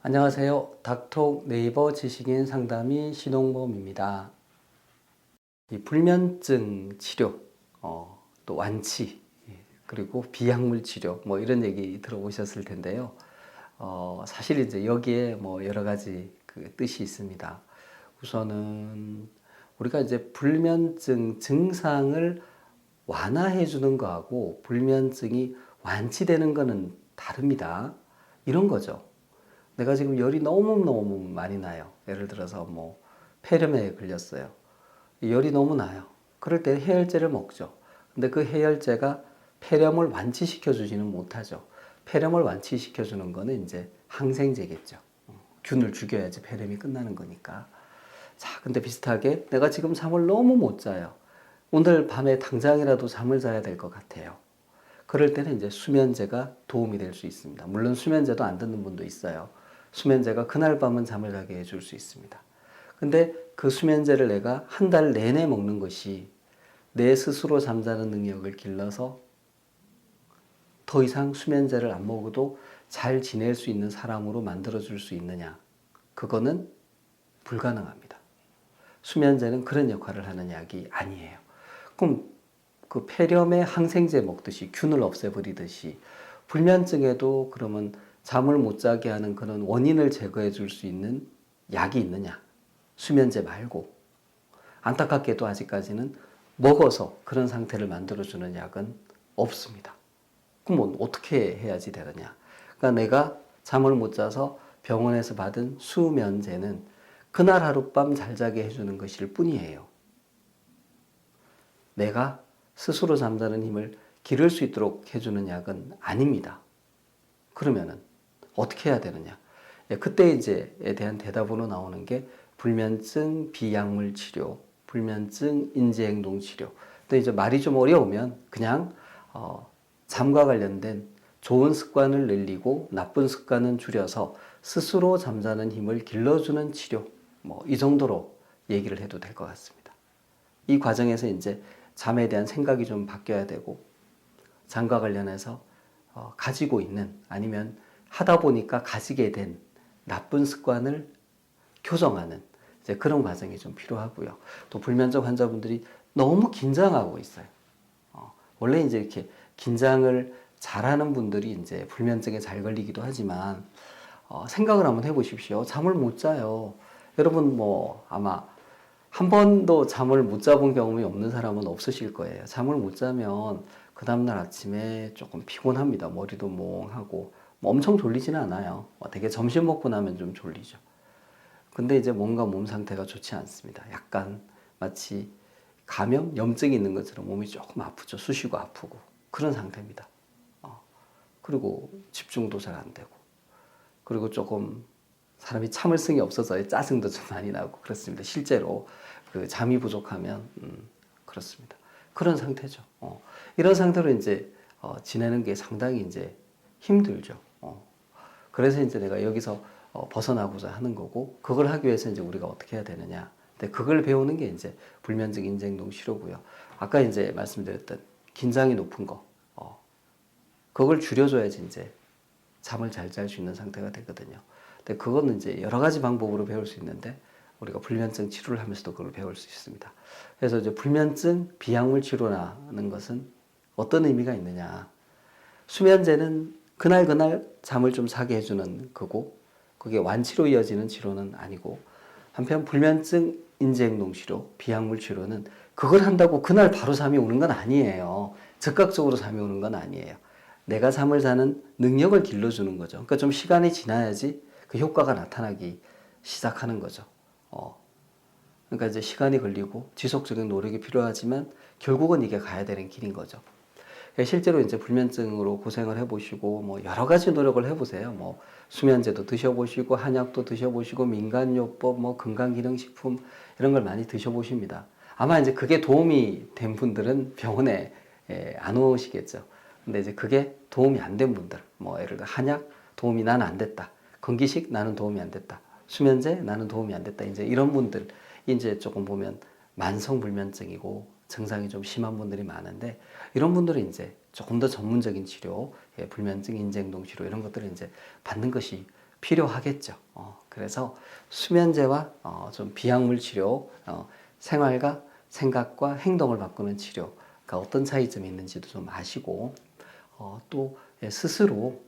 안녕하세요. 닥톡 네이버 지식인 상담의 신홍범입니다. 이 불면증 치료, 또 완치, 그리고 비약물 치료, 뭐 이런 얘기 들어보셨을 텐데요. 사실 이제 여기에 뭐 여러 가지 그 뜻이 있습니다. 우선은 우리가 이제 불면증 증상을 완화해 주는 거하고 불면증이 완치되는 거는 다릅니다. 이런 거죠. 내가 지금 열이 너무너무 많이 나요. 예를 들어서 뭐 폐렴에 걸렸어요. 열이 너무 나요. 그럴 때 해열제를 먹죠. 근데 그 해열제가 폐렴을 완치시켜 주지는 못하죠. 폐렴을 완치시켜 주는 거는 이제 항생제겠죠. 균을 죽여야지 폐렴이 끝나는 거니까. 자, 근데 비슷하게 내가 지금 잠을 너무 못 자요. 오늘 밤에 당장이라도 잠을 자야 될 것 같아요. 그럴 때는 이제 수면제가 도움이 될 수 있습니다. 물론 수면제도 안 듣는 분도 있어요. 수면제가 그날 밤은 잠을 자게 해줄 수 있습니다. 근데 그 수면제를 내가 한 달 내내 먹는 것이 내 스스로 잠자는 능력을 길러서 더 이상 수면제를 안 먹어도 잘 지낼 수 있는 사람으로 만들어줄 수 있느냐? 그거는 불가능합니다. 수면제는 그런 역할을 하는 약이 아니에요. 그럼 그 폐렴에 항생제 먹듯이 균을 없애버리듯이 불면증에도 그러면 잠을 못 자게 하는 그런 원인을 제거해 줄 수 있는 약이 있느냐? 수면제 말고. 안타깝게도 아직까지는 먹어서 그런 상태를 만들어주는 약은 없습니다. 그럼 어떻게 해야지 되느냐? 그러니까 내가 잠을 못 자서 병원에서 받은 수면제는 그날 하룻밤 잘 자게 해주는 것일 뿐이에요. 내가 스스로 잠자는 힘을 기를 수 있도록 해주는 약은 아닙니다. 그러면은 어떻게 해야 되느냐? 그때 이제에 대한 대답으로 나오는 게 불면증 비약물 치료, 불면증 인지행동 치료. 또 이제 말이 좀 어려우면 그냥 잠과 관련된 좋은 습관을 늘리고 나쁜 습관은 줄여서 스스로 잠자는 힘을 길러주는 치료. 뭐 이 정도로 얘기를 해도 될 것 같습니다. 이 과정에서 이제 잠에 대한 생각이 좀 바뀌어야 되고 잠과 관련해서 가지고 있는 아니면 하다 보니까 가지게 된 나쁜 습관을 교정하는 이제 그런 과정이 좀 필요하고요. 또 불면증 환자분들이 너무 긴장하고 있어요. 원래 이제 이렇게 긴장을 잘하는 분들이 이제 불면증에 잘 걸리기도 하지만 생각을 한번 해보십시오. 잠을 못 자요. 여러분 뭐 아마 한 번도 잠을 못 자본 경험이 없는 사람은 없으실 거예요. 잠을 못 자면 그 다음날 아침에 조금 피곤합니다. 머리도 몽하고 뭐 엄청 졸리지는 않아요. 되게 점심 먹고 나면 좀 졸리죠. 근데 이제 뭔가 몸 상태가 좋지 않습니다. 약간 마치 감염, 염증이 있는 것처럼 몸이 조금 아프죠. 쑤시고 아프고 그런 상태입니다. 그리고 집중도 잘 안 되고 그리고 조금 사람이 참을성이 없어서 짜증도 좀 많이 나고 그렇습니다. 실제로 그 잠이 부족하면 그렇습니다. 그런 상태죠. 이런 상태로 이제 지내는 게 상당히 이제 힘들죠. 그래서 이제 내가 여기서 벗어나고자 하는 거고 그걸 하기 위해서 이제 우리가 어떻게 해야 되느냐. 근데 그걸 배우는 게 이제 불면증 인지행동 치료고요. 아까 이제 말씀드렸던 긴장이 높은 거, 그걸 줄여줘야지 이제 잠을 잘 잘 수 있는 상태가 되거든요. 근데 그거는 이제 여러 가지 방법으로 배울 수 있는데 우리가 불면증 치료를 하면서도 그걸 배울 수 있습니다. 그래서 이제 불면증 비약물 치료라는 것은 어떤 의미가 있느냐. 수면제는 그날 잠을 좀 자게 해주는 거고 그게 완치로 이어지는 치료는 아니고 한편 불면증 인지행동 치료, 비약물 치료는 그걸 한다고 그날 바로 잠이 오는 건 아니에요. 즉각적으로 잠이 오는 건 아니에요. 내가 잠을 자는 능력을 길러주는 거죠. 그러니까 좀 시간이 지나야지 그 효과가 나타나기 시작하는 거죠. 그러니까 이제 시간이 걸리고 지속적인 노력이 필요하지만 결국은 이게 가야 되는 길인 거죠. 실제로 이제 불면증으로 고생을 해보시고 뭐 여러 가지 노력을 해보세요. 뭐 수면제도 드셔보시고 한약도 드셔보시고 민간요법, 뭐 건강기능식품 이런 걸 많이 드셔보십니다. 아마 이제 그게 도움이 된 분들은 병원에 안 오시겠죠. 근데 이제 그게 도움이 안 된 분들, 뭐 예를 들어 한약 도움이 나는 안 됐다. 건기식 나는 도움이 안 됐다. 수면제 나는 도움이 안 됐다. 이제 이런 분들 이제 조금 보면 만성불면증이고 증상이 좀 심한 분들이 많은데 이런 분들은 이제 조금 더 전문적인 치료, 불면증, 인지행동 치료 이런 것들을 이제 받는 것이 필요하겠죠. 그래서 수면제와 좀 비약물 치료, 생활과 생각과 행동을 바꾸는 치료가 어떤 차이점이 있는지도 좀 아시고, 또 스스로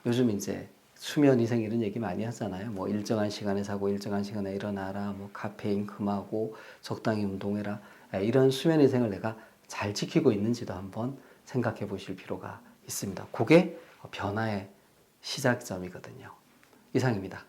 요즘 이제 수면 위생 이런 얘기 많이 하잖아요. 뭐 일정한 시간에 자고 일정한 시간에 일어나라, 뭐 카페인 금하고 적당히 운동해라. 이런 수면 위생을 내가 잘 지키고 있는지도 한번 생각해 보실 필요가 있습니다. 그게 변화의 시작점이거든요. 이상입니다.